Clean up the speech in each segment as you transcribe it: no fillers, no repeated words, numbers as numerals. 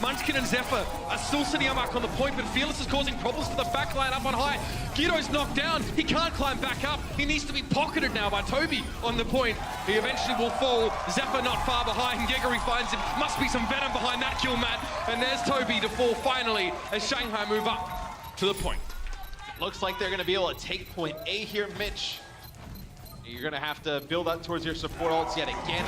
Munchkin and Zephyr are still sitting up on the point, but Fearless is causing problems for the backline up on high. Guido's knocked down. He can't climb back up. He needs to be pocketed now by Toby on the point. He eventually will fall. Zephyr not far behind. Geggery finds him. Must be some venom behind that kill, Matt. And there's Toby to fall finally as Shanghai move up to the point. Looks like they're going to be able to take point A here, Mitch. You're going to have to build up towards your support ults yet again.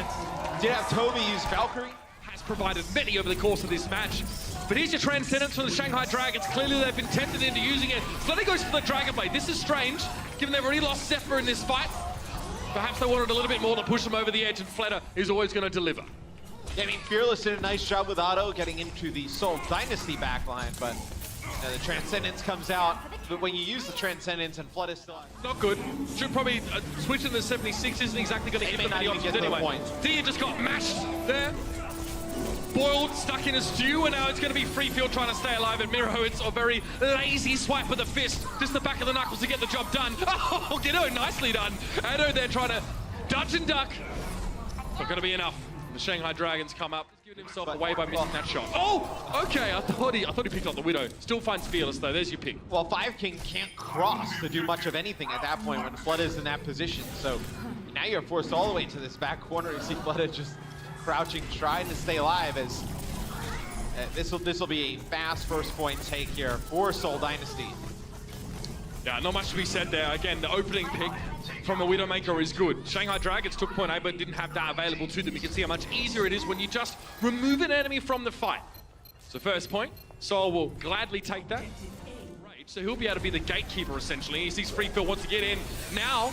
Did have Toby use Valkyrie. Has provided many over the course of this match. But here's your Transcendence from the Shanghai Dragons. Clearly they've been tempted into using it. Slowly goes for the Dragon Blade. This is strange, given they've already lost Zephyr in this fight. Perhaps they wanted a little bit more to push them over the edge, and Fleta is always going to deliver. Yeah, I mean, Fearless did a nice job with Otto getting into the Seoul Dynasty backline, but the Transcendence comes out. But when you use the Transcendence and Flood is still not good. Should probably switch in the 76. Isn't exactly going to give them any options anyway. Dia just got mashed there. Boiled, stuck in a stew, and now it's going to be free field trying to stay alive. And Miro, it's a very lazy swipe with the fist. Just the back of the knuckles to get the job done. Oh, Giddo, nicely done. Addo there trying to dodge and duck. Not going to be enough. The Shanghai Dragons come up. He's giving himself away by missing that shot. Oh, okay. I thought he picked up the Widow. Still finds Fearless though. There's your pick. Well, 5 King can't cross to do much of anything at that point when Flood is in that position. So now you're forced all the way to this back corner. You see Flood just crouching, trying to stay alive as this will be a fast first point take here for Seoul Dynasty. Yeah, not much to be said there. Again, the opening pick from the Widowmaker is good. Shanghai Dragons took point A, but didn't have that available to them. You can see how much easier it is when you just remove an enemy from the fight. So first point, Seoul will gladly take that. So he'll be able to be the gatekeeper, essentially. He sees free field, wants to get in. Now,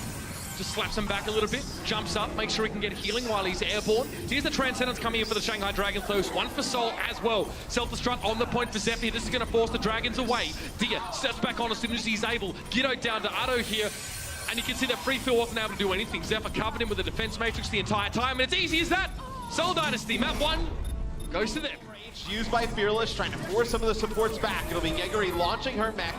just slaps him back a little bit, jumps up, makes sure he can get healing while he's airborne. Here's the Transcendence coming in for the Shanghai Dragons, close. One for Seoul as well. Self-destruct on the point for Zephyr. This is going to force the Dragons away. Dia steps back on as soon as he's able. Giddo down to Otto here. And you can see that free field wasn't able to do anything. Zephyr covered him with a defense matrix the entire time, and it's easy as that. Seoul Dynasty, map 1 goes to them. Used by Fearless, trying to force some of the supports back. It'll be Geggery launching her mech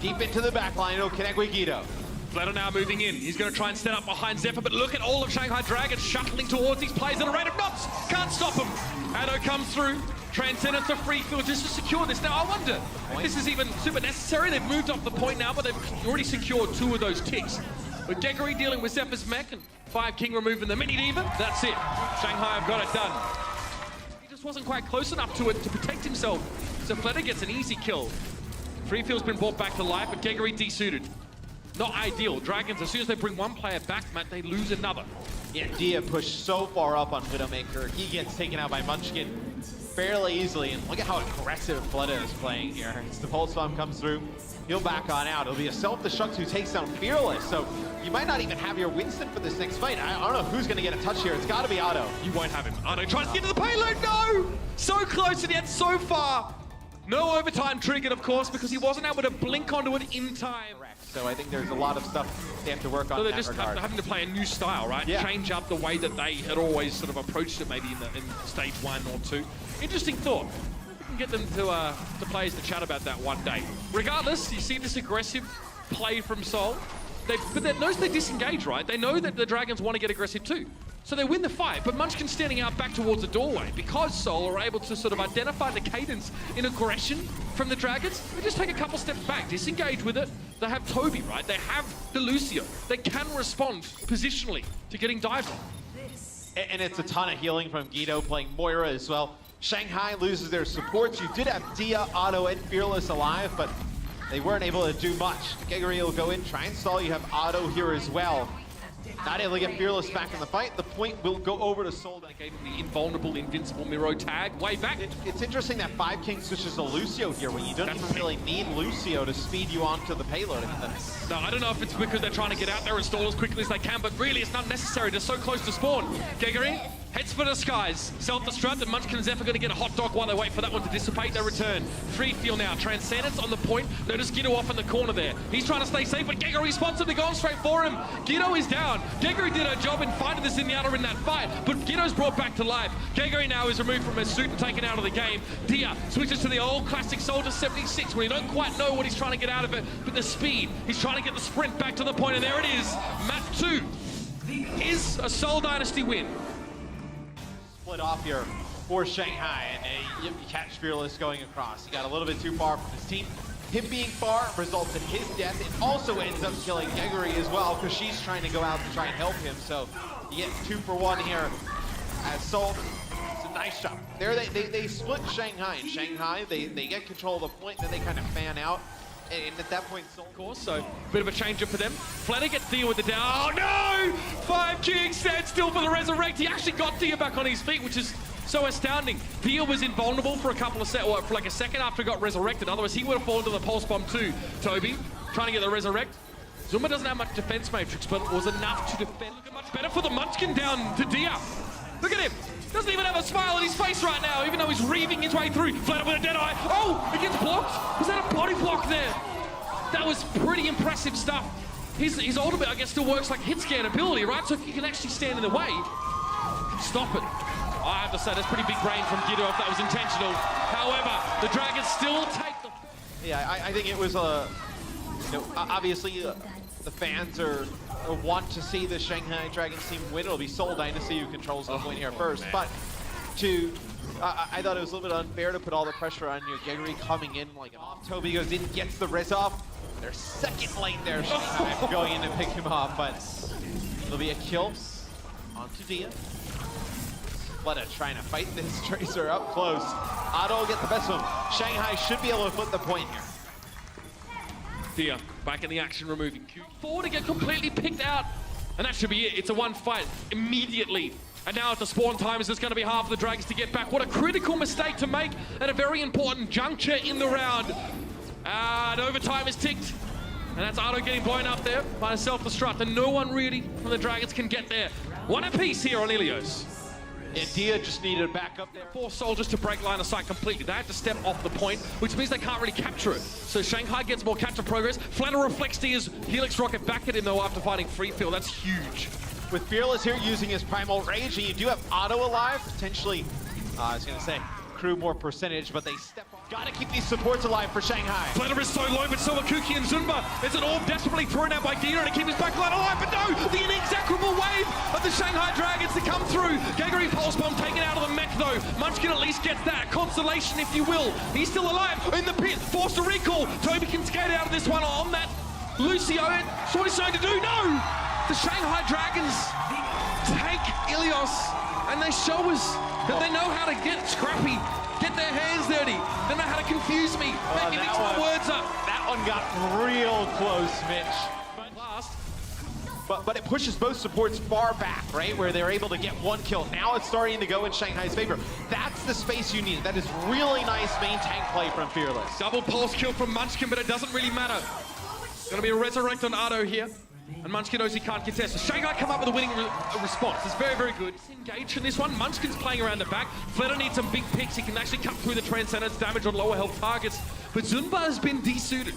deep into the backline. It'll connect with Giddo. Fleta now moving in. He's going to try and set up behind Zephyr, but look at all of Shanghai Dragons shuttling towards these players at a rate of knots. Can't stop him. Addo comes through. Transcendence to free field just to secure this. Now, I wonder if this is even super necessary. They've moved off the point now, but they've already secured 2 of those ticks. But Geggery dealing with Zephyr's mech and 5 King removing the mini diva. That's it. Shanghai have got it done. He just wasn't quite close enough to it to protect himself. So Fleta gets an easy kill. Free field's been brought back to life, but Geggery desuited. Not ideal. Dragons, as soon as they bring one player back, Matt, they lose another. Yeah, Dia pushed so far up on Widowmaker. He gets taken out by Munchkin fairly easily. And look at how aggressive Fleta is playing here. As the Pulse Bomb comes through, he'll back on out. It'll be a self-destruct who takes down Fearless. So you might not even have your Winston for this next fight. I don't know who's going to get a touch here. It's got to be Otto. You won't have him. Otto tries to get to the payload. No! So close and yet so far. No overtime triggered, of course, because he wasn't able to blink onto it in time. So I think there's a lot of stuff they have to work on. So they're in just having to play a new style, right? Yeah. Change up the way that they had always sort of approached it, maybe in stage 1 or 2. Interesting thought. We can get them to players to chat about that one day. Regardless, you see this aggressive play from Seoul. But they know they disengage, right? They know that the Dragons want to get aggressive too. So they win the fight, but Munchkin's standing out back towards the doorway. Because Seoul are able to sort of identify the cadence in aggression from the Dragons, they just take a couple steps back, disengage with it. They have Toby, right? They have the Lucio. They can respond positionally to getting dived on. And it's a ton of healing from Giddo playing Moira as well. Shanghai loses their supports. You did have Dia, Otto, and Fearless alive, but they weren't able to do much. Geggery will go in, try and stall. You have Otto here as well. Not able to get Fearless back in the fight. The point will go over to Seoul. They gave him the invulnerable, invincible Miro tag way back. It's interesting that 5 King switches to Lucio here when you don't even really need Lucio to speed you onto the payload. No, I don't know if it's because they're trying to get out there and stall as quickly as they can, but really it's not necessary. They're so close to spawn. Geggery heads for the skies. Self-destruct, and Munchkin and Zephyr going to get a hot dog while they wait for that one to dissipate. They return. Free field now. Transcendence on the point. Notice Giddo off in the corner there. He's trying to stay safe, but Geggery spots him. They're going straight for him. Giddo is down. Geggery did her job in finding the Zenyatta in that fight, but Giddo's brought back to life. Geggery now is removed from his suit and taken out of the game. Dia switches to the old classic Soldier 76 when you don't quite know what he's trying to get out of it, but the speed. He's trying to get the sprint back to the point, and there it is. Map 2 is a Seoul Dynasty win. Split off here. for Shanghai, and you catch Fearless going across. He got a little bit too far from his team. Him being far results in his death. It also ends up killing Geguri as well, because she's trying to go out to try and help him. So he gets 2 for 1 here as Seoul. It's a nice shot. There they split Shanghai. In Shanghai, they get control of the point, then they kind of fan out. And at that point, Seoul, Of course, so bit of a change up for them. Flanner gets Dia with the down. Oh no! 5 King stand still for the resurrect. He actually got Dia back on his feet, which is so astounding. Dia was invulnerable for a couple of for like a second after he got resurrected. Otherwise, he would have fallen to the pulse bomb too. Toby trying to get the resurrect. Zuma doesn't have much defense matrix, but it was enough to defend. Looking much better for the Munchkin down to Dia. Look at him. Doesn't even have a smile on his face right now, even though he's reaving his way through. Flat with a dead eye. Oh, it gets blocked. Was that a body block there? That was pretty impressive stuff. His ultimate, I guess, still works like hit scan ability, right? So if you can actually stand in the way, stop it. I have to say, that's pretty big brain from Guido if that was intentional. However, the Dragons still take the... Yeah, I think it was obviously the fans want to see the Shanghai Dragons team win. It'll be Seoul Dynasty who controls the point here first. Man. But I thought it was a little bit unfair to put all the pressure on Geguri coming in like off. Toby goes in, gets the res off. They're second lane there, Shanghai going in to pick him off, but it'll be a kill onto Dia. Fleta trying to fight this Tracer up close. Otto will get the best of him. Shanghai should be able to flip the point here. Dia back in the action, removing Q4 to get completely picked out. And that should be it. It's a 1 fight immediately. And now at the spawn time, is this going to be half of the Dragons to get back? What a critical mistake to make at a very important juncture in the round. And overtime is ticked. And that's Otto getting blown up there by a self-destruct. And no one really from the Dragons can get there. One apiece here on Ilios. Yeah, Dia just needed a backup there. 4 soldiers to break line of sight completely. They have to step off the point, which means they can't really capture it. So Shanghai gets more capture progress. Flanner reflects Dia's Helix rocket back at him though after fighting free field. That's huge. With Fearless here using his Primal Rage, and you do have Otto alive, potentially, I was gonna say, crew more percentage, but they step off. Gotta keep these supports alive for Shanghai. Flanner is so low, but so are Kuki and Zunba. There's an orb desperately thrown out by Dia to keep his backline alive, but no! The inexorable wave of the Shanghai Dragons to come through. Geguri Pulse Bomb taken out of the mech though. Munchkin at least gets that. Consolation, if you will. He's still alive in the pit, forced to recall. Toby can skate out of this one on that. Lucio, what he's trying to do? No! The Shanghai Dragons take Ilios, and they show us that they know how to get scrappy. Get their hands dirty. They know how to confuse me. Make me mix my words up. That one got real close, Mitch. But it pushes both supports far back, right? Where they're able to get 1 kill. Now it's starting to go in Shanghai's favor. That's the space you need. That is really nice main tank play from Fearless. Double pulse kill from Munchkin, but it doesn't really matter. Gonna be a resurrect on Otto here. And Munchkin knows he can't contest. So Shanghai come up with a winning response. It's very, very good. Engaged in this one. Munchkin's playing around the back. Fleta needs some big picks. He can actually cut through the Transcendence, damage on lower health targets. But Zunba has been desuited.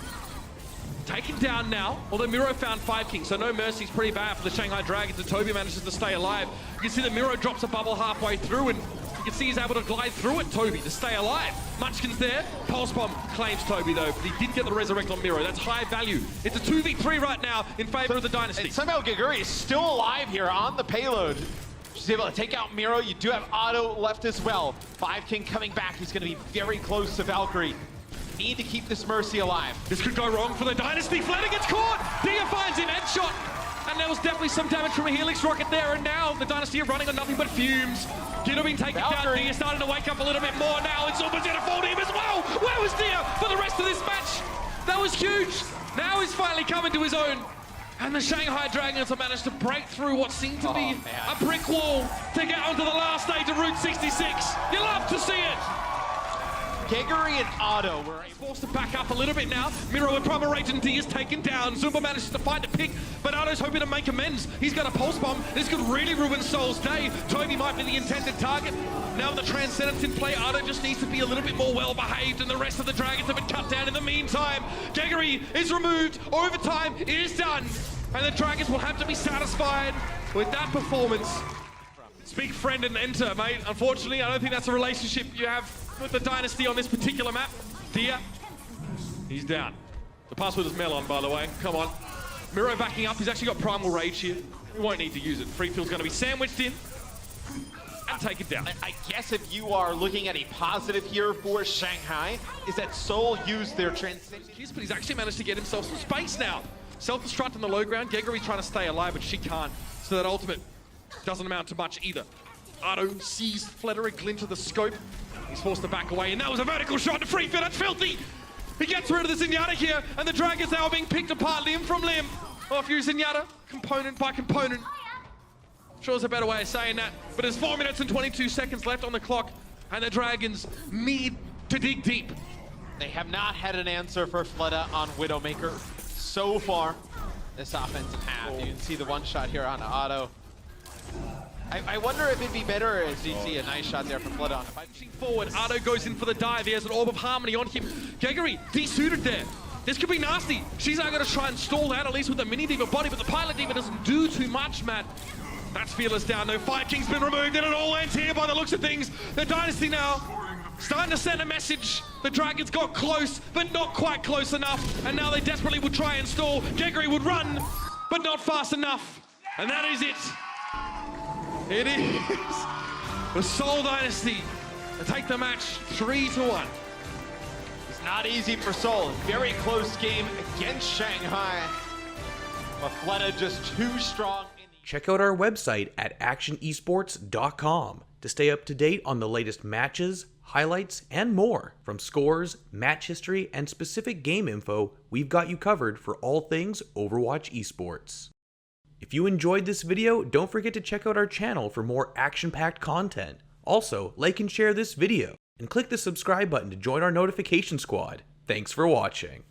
Taken down now, although Miro found 5 Kings, so no mercy is pretty bad for the Shanghai Dragons, and Toby manages to stay alive. You can see that Miro drops a bubble halfway through, and you can see he's able to glide through it, Toby, to stay alive. Munchkin's there. Pulse Bomb claims Toby, though, but he did get the resurrect on Miro. That's high value. It's a 2v3 right now in favor of the Dynasty. And somehow Geguri is still alive here on the payload. She's able to take out Miro. You do have Otto left as well. 5 King coming back. He's going to be very close to Valkyrie. Need to keep this Mercy alive. This could go wrong for the Dynasty. Flanner gets caught. Dia finds him. Headshot. And there was definitely some damage from a Helix rocket there. And now the Dynasty are running on nothing but fumes. Guido being taken down. Dia starting to wake up a little bit more now. It's almost going to fall to him as well. Where was Dia for the rest of this match? That was huge. Now he's finally coming to his own. And the Shanghai Dragons have managed to break through what seemed to be a brick wall to get onto the last stage of Route 66. You love to see it. Geguri and Otto were forced to back up a little bit now. Miro with Primal Rage and D is taken down. Zumba manages to find a pick, but Otto's hoping to make amends. He's got a pulse bomb. This could really ruin Soul's day. Toby might be the intended target. Now the Transcendence in play, Otto just needs to be a little bit more well-behaved, and the rest of the Dragons have been cut down in the meantime. Geguri is removed. Overtime is done, and the Dragons will have to be satisfied with that performance. Speak friend and enter, mate. Unfortunately, I don't think that's a relationship you have with the Dynasty on this particular map. Dia, he's down. The password is Melon, by the way. Come on. Miro backing up. He's actually got Primal Rage here. We won't need to use it. Free field's going to be sandwiched in. and take it down. I guess if you are looking at a positive here for Shanghai, is that Seoul used their transition. But he's actually managed to get himself some space now. Self-destruct on the low ground. Gegari's trying to stay alive, but she can't. So that ultimate doesn't amount to much either. Otto sees Flederick glint of the scope. He's forced to back away, and that was a vertical shot to free. That's filthy! He gets rid of the Zenyatta here, and the Dragons now are being picked apart limb from limb. Off you Zenyatta, component by component. Sure is a better way of saying that, but there's 4 minutes and 22 seconds left on the clock, and the Dragons need to dig deep. They have not had an answer for Fleta on Widowmaker so far this offensive half. You can see the one shot here on Otto. I wonder if it'd be better as you see a nice shot there from Fleta on a Pushing forward, Otto goes in for the dive. He has an Orb of Harmony on him. Gegari, desuited there. This could be nasty. She's now going to try and stall that, at least with the Mini Diva body, but the Pilot Diva doesn't do too much, Matt. That's Fearless down, though. Fire King's been removed, and it all ends here by the looks of things. The Dynasty now starting to send a message. The Dragons got close, but not quite close enough, and now they desperately would try and stall. Gegari would run, but not fast enough. And that is it. It is the Seoul Dynasty to take the match 3-1. It's not easy for Seoul. Very close game against Shanghai. But Fleta just too strong. Check out our website at actionesports.com to stay up to date on the latest matches, highlights, and more. From scores, match history, and specific game info, we've got you covered for all things Overwatch esports. If you enjoyed this video, don't forget to check out our channel for more action-packed content. Also, like and share this video, and click the subscribe button to join our notification squad. Thanks for watching.